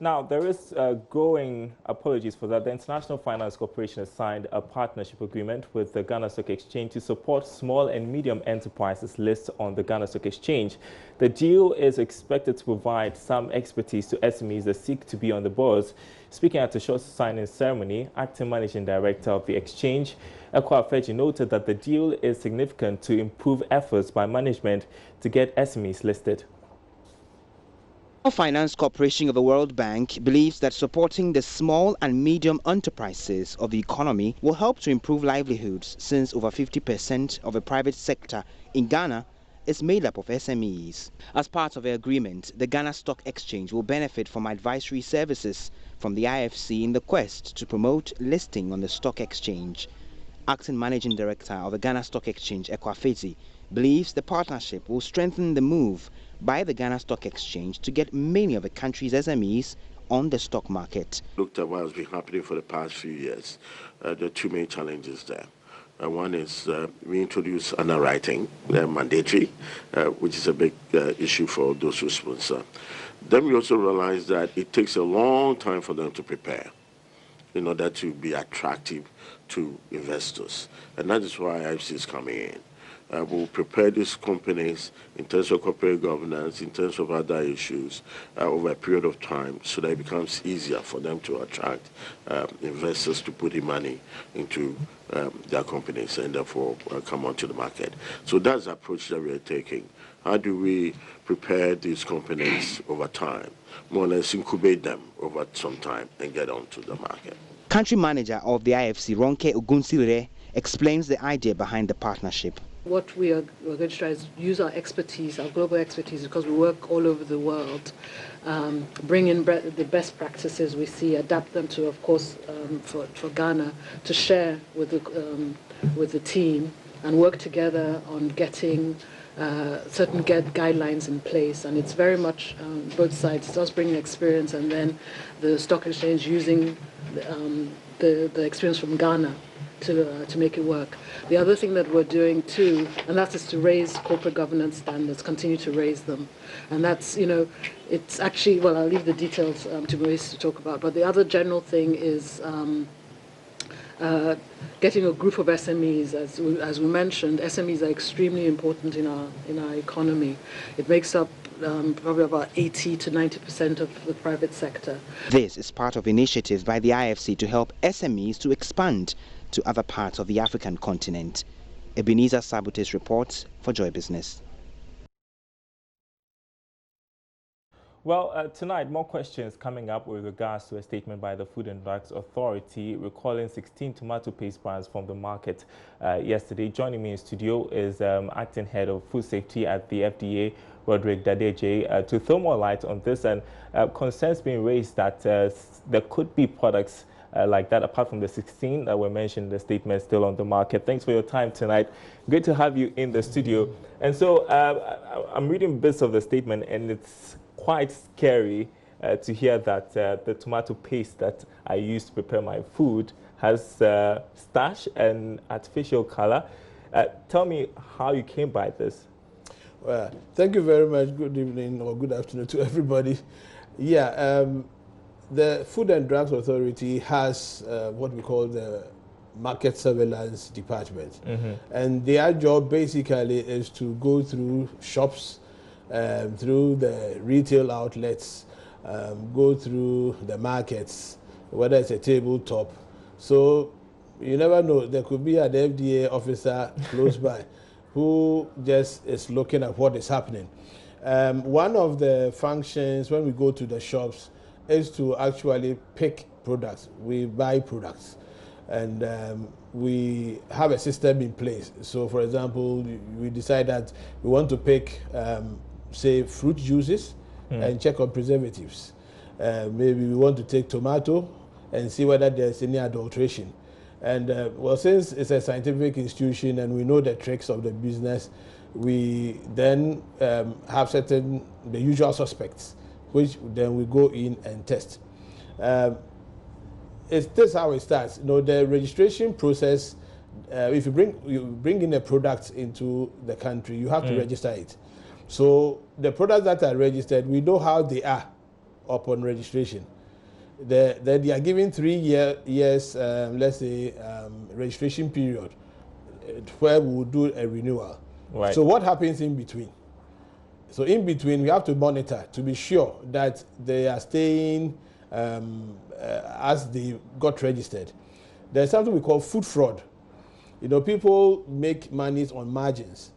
Now, there is apologies for that, the International Finance Corporation has signed a partnership agreement with the Ghana Stock Exchange to support small and medium enterprises listed on the Ghana Stock Exchange. The deal is expected to provide some expertise to SMEs that seek to be on the boards. Speaking at a short signing ceremony, Acting Managing Director of the Exchange, Ekwa Afeji, noted that the deal is significant to improve efforts by management to get SMEs listed. The Finance Corporation of the World Bank believes that supporting the small and medium enterprises of the economy will help to improve livelihoods, since over 50% of the private sector in Ghana is made up of SMEs. As part of the agreement, the Ghana Stock Exchange will benefit from advisory services from the IFC in the quest to promote listing on the stock exchange. Acting Managing Director of the Ghana Stock Exchange, Ekwa Afeji, believes the partnership will strengthen the move by the Ghana Stock Exchange to get many of the country's SMEs on the stock market. Looked at what has been happening for the past few years. There are two main challenges there. One is we introduced underwriting, mandatory, which is a big issue for those who sponsor. Then we also realized that it takes a long time for them to prepare in order to be attractive to investors. And that is why IFC is coming in. We'll prepare these companies in terms of corporate governance, in terms of other issues over a period of time, so that it becomes easier for them to attract investors to put in money into their companies and therefore come onto the market. So that's the approach that we are taking. How do we prepare these companies over time, more or less incubate them over some time and get onto the market? Country manager of the IFC, Ronke Ogunsire, explains the idea behind the partnership. What we're going to try is use our expertise, our global expertise, because we work all over the world, bring in the best practices we see, adapt them to, of course, for Ghana, to share with the team and work together on getting certain guidelines in place. And it's very much both sides. It's us bringing experience and then the stock exchange using the experience from Ghana to make it work. The other thing that we're doing too, and that is to raise corporate governance standards, continue to raise them. And that's, it's actually, well, I'll leave the details to Maurice to talk about, but the other general thing is getting a group of SMEs. As we mentioned, SMEs are extremely important in our economy. It makes up probably about 80 to 90% of the private sector. This is part of initiatives by the IFC to help SMEs to expand to other parts of the African continent. Ebenezer Sabutis reports for Joy Business. Well, tonight, more questions coming up with regards to a statement by the Food and Drugs Authority recalling 16 tomato paste brands from the market yesterday. Joining me in studio is Acting Head of Food Safety at the FDA, Roderick Dadeje, to throw more light on this, and concerns being raised that there could be products like that, apart from the 16 that were mentioned in the statement, still on the market. Thanks for your time tonight. Great to have you in the studio. And so I'm reading bits of the statement, and it's quite scary to hear that the tomato paste that I use to prepare my food has starch and artificial color. Tell me how you came by this. Well, thank you very much. Good evening or good afternoon to everybody. Yeah, the Food and Drugs Authority has what we call the Market Surveillance Department. And their job basically is to go through shops, through the retail outlets, go through the markets, whether it's a tabletop. So you never know, there could be an FDA officer close by who just is looking at what is happening. One of the functions when we go to the shops is to actually pick products. We buy products, and we have a system in place. So for example, we decide that we want to pick say fruit juices and check on preservatives. Maybe we want to take tomato and see whether there's any adulteration. And well, since it's a scientific institution and we know the tricks of the business, we then have the usual suspects, which then we go in and test. This is how it starts. The registration process, if you bring in a product into the country, you have to register it. So the products that are registered, we know how they are upon registration. They are given 3 years, let's say, registration period where we will do a renewal. Right. So what happens in between? So in between, we have to monitor to be sure that they are staying as they got registered. There's something we call food fraud. You know, people make monies on margins.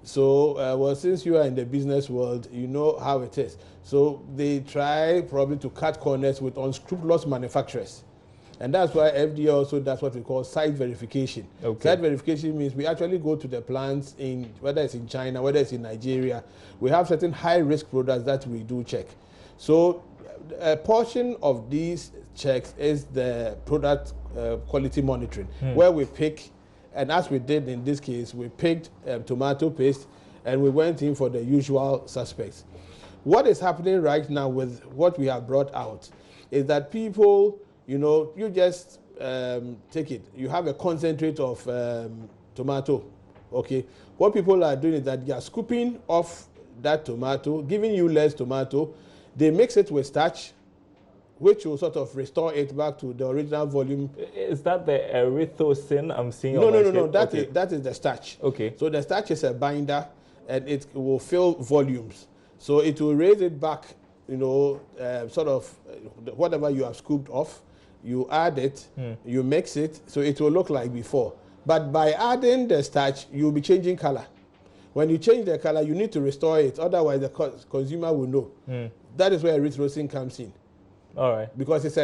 So, well, since you are in the business world, you know how it is. So they try probably to cut corners with unscrupulous manufacturers. And that's why FDA also does what we call site verification. Okay. Site verification means we actually go to the plants, in whether it's in China, whether it's in Nigeria. We have certain high-risk products that we do check. So a portion of these checks is the product quality monitoring, where we pick, and as we did in this case, we picked tomato paste and we went in for the usual suspects. What is happening right now with what we have brought out is that people, you know, you just take it. You have a concentrate of tomato, okay? What people are doing is that they are scooping off that tomato, giving you less tomato. They mix it with starch, which will sort of restore it back to the original volume. Is that the erythrocin I'm seeing? No. That is the starch. Okay. So the starch is a binder, and it will fill volumes. So it will raise it back, you know, sort of whatever you have scooped off. You add it, you mix it, so it will look like before. But by adding the starch, you'll be changing color. When you change the color, you need to restore it. Otherwise, the consumer will know. That is where erythrocin comes in. All right. Because it's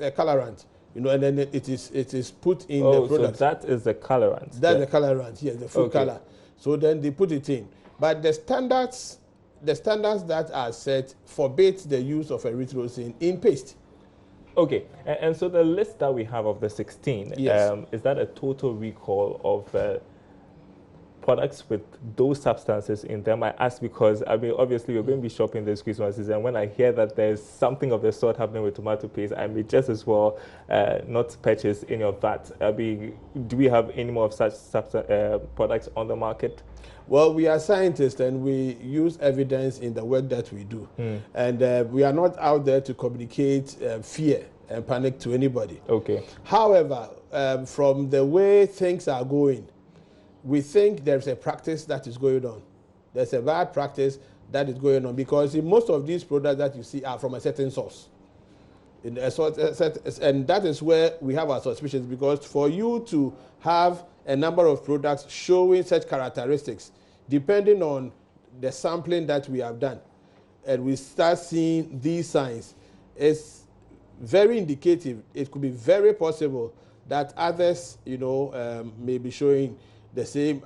a colorant, you know, and then it is put in the product. So that is the colorant. That's the colorant, yes, the food color. So then they put it in. But the standards that are set forbid the use of erythrocin in paste. Okay, and so the list that we have of the 16, yes. Is that a total recall of products with those substances in them? I ask because, I mean, obviously we're going to be shopping this Christmas season, and when I hear that there's something of the sort happening with tomato paste, I may just as well not purchase any of that. Do we have any more of such products on the market? Well, we are scientists and we use evidence in the work that we do. And we are not out there to communicate fear and panic to anybody. Okay. However, from the way things are going, we think there's a practice that is going on. There's a bad practice that is going on because most of these products that you see are from a certain source. And that is where we have our suspicions, because for you to have a number of products showing such characteristics, depending on the sampling that we have done, and we start seeing these signs, it's very indicative. It could be very possible that others, you know, may be showing the same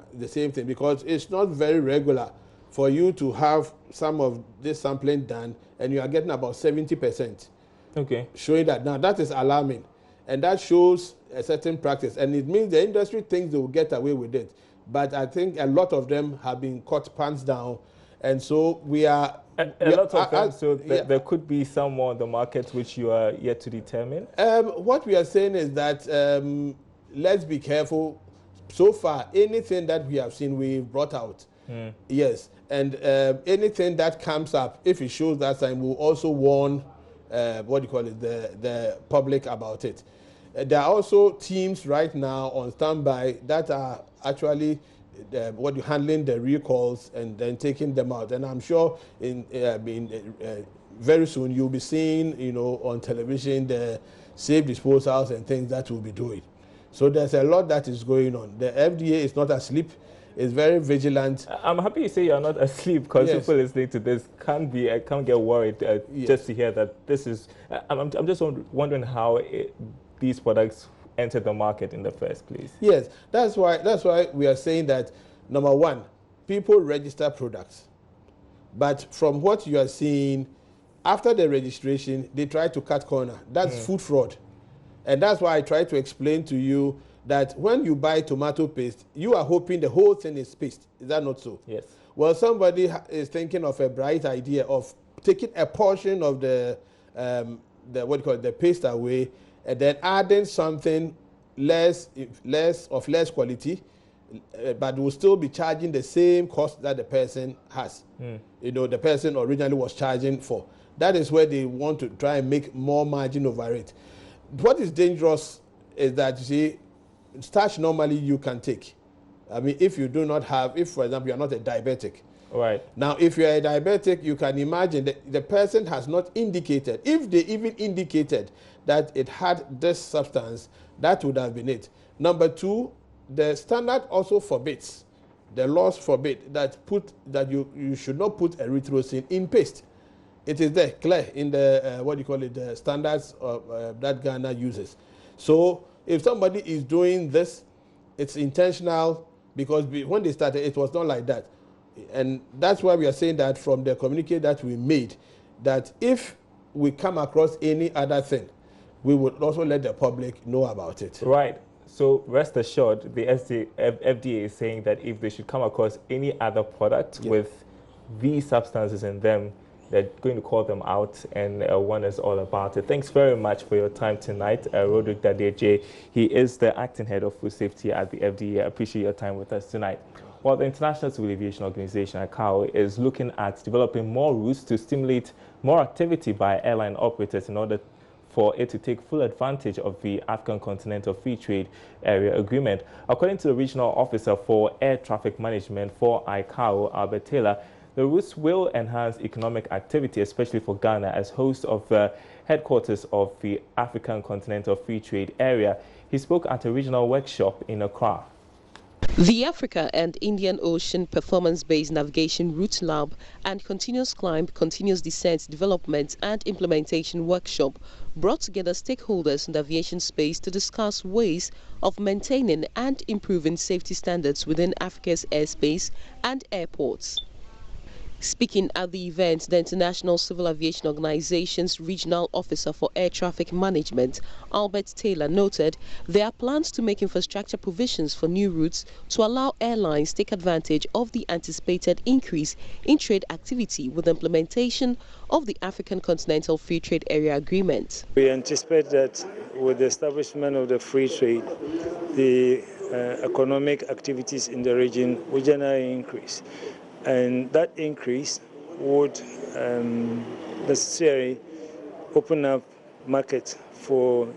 thing, because it's not very regular for you to have some of this sampling done and you are getting about 70%. Okay. Showing that. Now that is alarming, and that shows a certain practice, and it means the industry thinks they will get away with it, but I think a lot of them have been caught pants down, and so we are a lot of them. So there could be some more on the market which you are yet to determine. What we are saying is that let's be careful. So far, anything that we have seen, we've brought out. Yes, and anything that comes up, if it shows that sign, we'll also warn the public about it. There are also teams right now on standby that are actually handling the recalls and then taking them out. And I'm sure very soon you'll be seeing, you know, on television the safe disposals and things that we'll be doing. So there's a lot that is going on. The FDA is not asleep. It's very vigilant. I'm happy you say you're not asleep, because yes. people listening to this can't get worried yes. just to hear that this is. I'm just wondering how these products entered the market in the first place. Yes, that's why we are saying that, number one, people register products, but from what you are seeing, after the registration, they try to cut corner. That's food fraud. And that's why I try to explain to you that when you buy tomato paste, you are hoping the whole thing is paste. Is that not so? Yes. Well, somebody is thinking of a bright idea of taking a portion of the paste away, and then adding something less quality, but will still be charging the same cost that the person has. You know, the person originally was charging for. That is where they want to try and make more margin over it. What is dangerous is that, you see, starch normally you can take. I mean, if you do not have, if for example you are not a diabetic. Right. Now, if you are a diabetic, you can imagine that the person has not indicated. If they even indicated that it had this substance, that would have been it. Number two, the standard also forbids, the laws forbid that you should not put erythrocin in paste. It is there, clear in the, what do you call it, the standards that Ghana uses. So if somebody is doing this, it's intentional, because when they started, it was not like that. And that's why we are saying that from the communique that we made, that if we come across any other thing, we would also let the public know about it. Right. So rest assured, the FDA is saying that if they should come across any other product with these substances in them, they're going to call them out, and warn us all about it. Thanks very much for your time tonight, Roderick Dadeje. He is the acting head of food safety at the FDA. I appreciate your time with us tonight. Well, the International Civil Aviation Organization, ICAO, is looking at developing more routes to stimulate more activity by airline operators in order for it to take full advantage of the African Continental Free Trade Area Agreement. According to the Regional Officer for Air Traffic Management for ICAO, Albert Taylor, the routes will enhance economic activity, especially for Ghana as host of the headquarters of the African Continental Free Trade Area. He spoke at a regional workshop in Accra. The Africa and Indian Ocean Performance-Based Navigation Route Lab and Continuous Climb, Continuous Descent Development and Implementation Workshop brought together stakeholders in the aviation space to discuss ways of maintaining and improving safety standards within Africa's airspace and airports. Speaking at the event, the International Civil Aviation Organization's Regional Officer for Air Traffic Management, Albert Taylor, noted there are plans to make infrastructure provisions for new routes to allow airlines take advantage of the anticipated increase in trade activity with the implementation of the African Continental Free Trade Area Agreement. We anticipate that with the establishment of the free trade, the economic activities in the region will generally increase. And that increase would necessarily open up markets for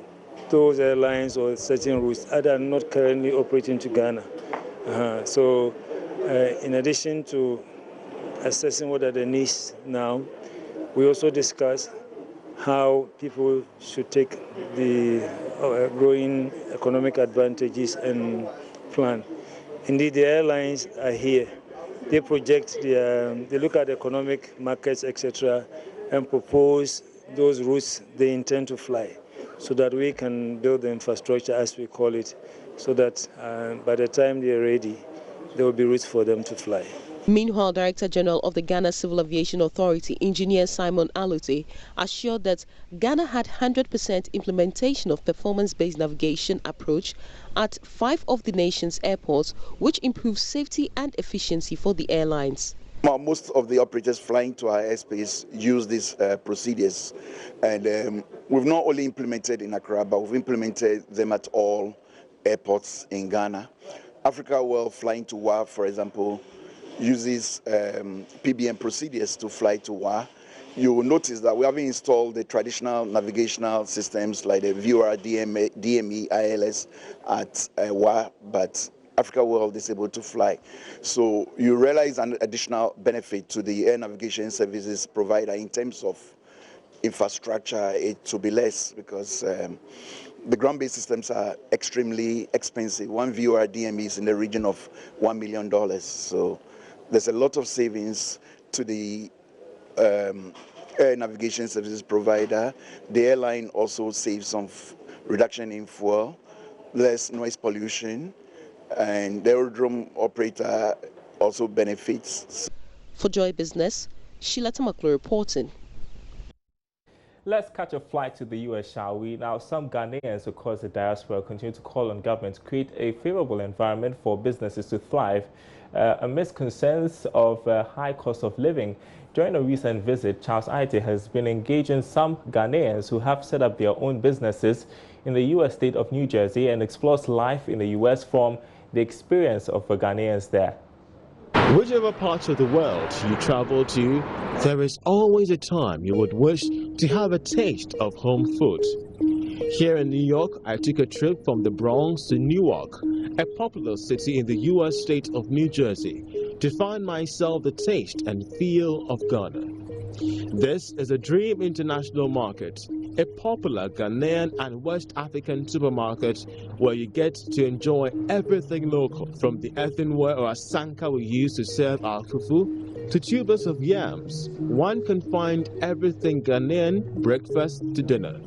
those airlines or certain routes that are not currently operating to Ghana. So in addition to assessing what are the needs now, we also discuss how people should take the growing economic advantages and plan. Indeed, the airlines are here. They project, they look at economic markets, etc., and propose those routes they intend to fly, so that we can build the infrastructure, as we call it, so that by the time they're ready, there will be routes for them to fly. Meanwhile, Director General of the Ghana Civil Aviation Authority, Engineer Simon Alute, assured that Ghana had 100% implementation of performance-based navigation approach at 5 of the nation's airports, which improves safety and efficiency for the airlines. Most of the operators flying to our airspace use these procedures, and we've not only implemented in Accra, but we've implemented them at all airports in Ghana. Africa World flying to WA, for example, uses PBN procedures to fly to WA. You will notice that we haven't installed the traditional navigational systems like the VOR, DME, ILS at WA, but Africa World is able to fly. So you realize an additional benefit to the air navigation services provider in terms of infrastructure. It will be less because the ground-based systems are extremely expensive. One VOR DME is in the region of $1 million. So there's a lot of savings to the air navigation services provider. The airline also saves some reduction in fuel, less noise pollution, and the aerodrome operator also benefits. For Joy Business, Sheila Tamaklo reporting. Let's catch a flight to the U.S., shall we? Now, some Ghanaians across the diaspora continue to call on government to create a favorable environment for businesses to thrive amidst concerns of high cost of living. During a recent visit, Charles Aite has been engaging some Ghanaians who have set up their own businesses in the U.S. state of New Jersey and explores life in the U.S. from the experience of the Ghanaians there. Whichever part of the world you travel to, there is always a time you would wish to have a taste of home food. Here in New York, I took a trip from the Bronx to Newark, a popular city in the U.S. state of New Jersey, to find myself the taste and feel of Ghana. This is a Dream International Market, a popular Ghanaian and West African supermarket where you get to enjoy everything local, from the earthenware or asanka we use to serve our fufu to tubers of yams. One can find everything Ghanaian, breakfast to dinner.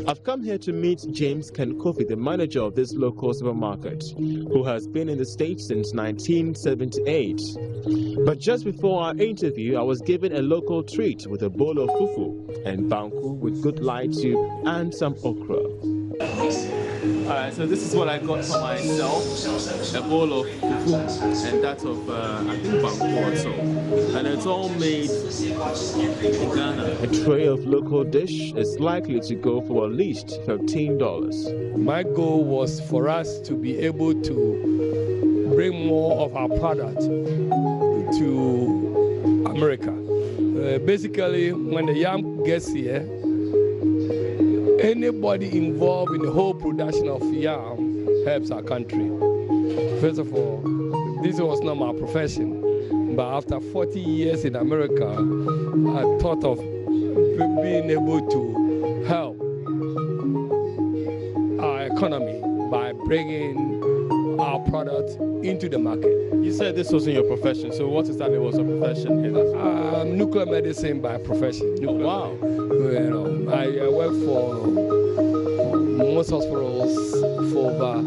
I've come here to meet James Kenkofi, the manager of this local supermarket, who has been in the States since 1978. But just before our interview, I was given a local treat with a bowl of fufu and banku with good light soup and some okra. Alright, so this is what I got for myself, a bowl of fufu and that of, I think, banku also. And it's all made in Ghana. A tray of local dish is likely to go for at least $15. My goal was for us to be able to bring more of our product to America. Basically, when the yam gets here, anybody involved in the whole production of yam helps our country. First of all, this was not my profession, but after 40 years in America, I thought of being able to help our economy by bringing our product into the market. You said this wasn't your profession, so what exactly was your profession here? Nuclear medicine by profession. Oh, wow. I work for most hospitals for over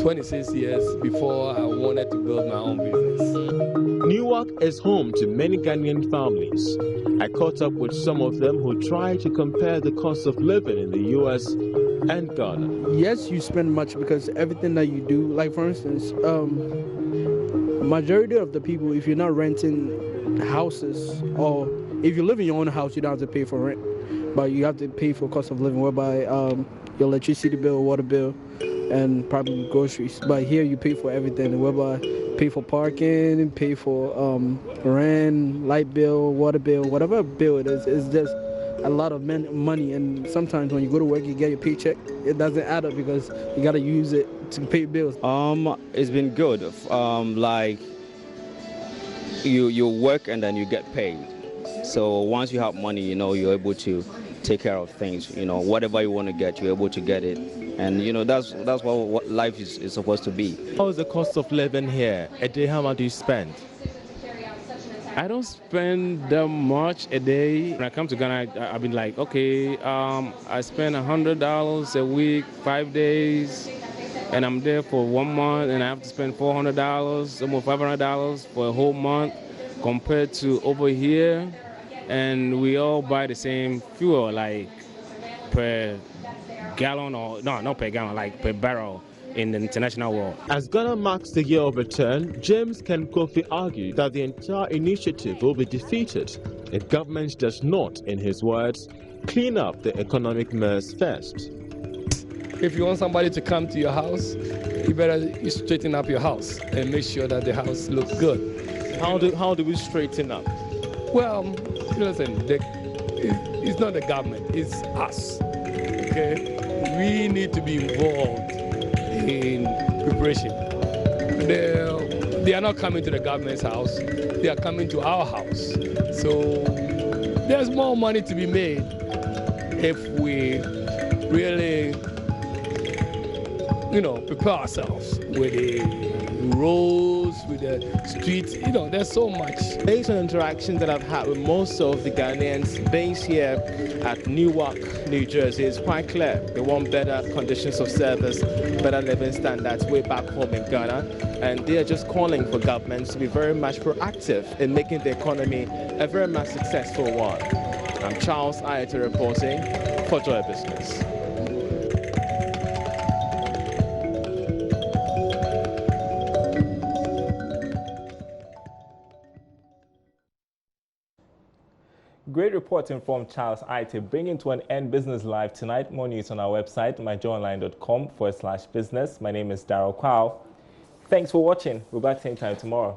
26 years before I wanted to build my own business. Newark is home to many Ghanaian families. I caught up with some of them who tried to compare the cost of living in the U.S. and Ghana. Yes, you spend much because everything that you do, like for instance, majority of the people, if you're not renting houses, or if you live in your own house, you don't have to pay for rent, but you have to pay for cost of living, whereby your electricity bill, water bill, and probably groceries. But here you pay for everything, whereby pay for parking, pay for rent, light bill, water bill, whatever bill it is. It's just a lot of money, and sometimes when you go to work, you get your paycheck, it doesn't add up because you got to use it to pay bills. It's been good. Like you work and then you get paid. So once you have money, you're able to take care of things. Whatever you want to get, you're able to get it. And that's what life is supposed to be. How is the cost of living here? A day, how much do you spend? I don't spend that much a day. When I come to Ghana, I've been like, okay, I spend $100 a week, 5 days, and I'm there for 1 month, and I have to spend $400, almost $500 for a whole month, compared to over here, and we all buy the same fuel, like per gallon, or no, not per gallon, like per barrel in the international world. As Ghana marks the year of return, James Kenkofi argued that the entire initiative will be defeated if government does not, in his words, clean up the economic mess first. If you want somebody to come to your house, you better straighten up your house and make sure that the house looks good. How do we straighten up? Well, listen, it's not the government, it's us. Okay, we need to be involved in preparation. They are not coming to the government's house, they are coming to our house. So there's more money to be made if we really, prepare ourselves with the roads, with the streets. There's so much. Based on interactions that I've had with most of the Ghanaians based here at Newark, New Jersey, it's quite clear they want better conditions of service, better living standards way back home in Ghana, and they are just calling for governments to be very much proactive in making the economy a very much successful one. I'm Charles Ayete reporting for Joy Business. Great reporting from Charles Ayete, bringing to an end Business Live tonight. More news on our website, myjoyonline.com/business. My name is Darryl Kwao. Thanks for watching. We're back same time tomorrow.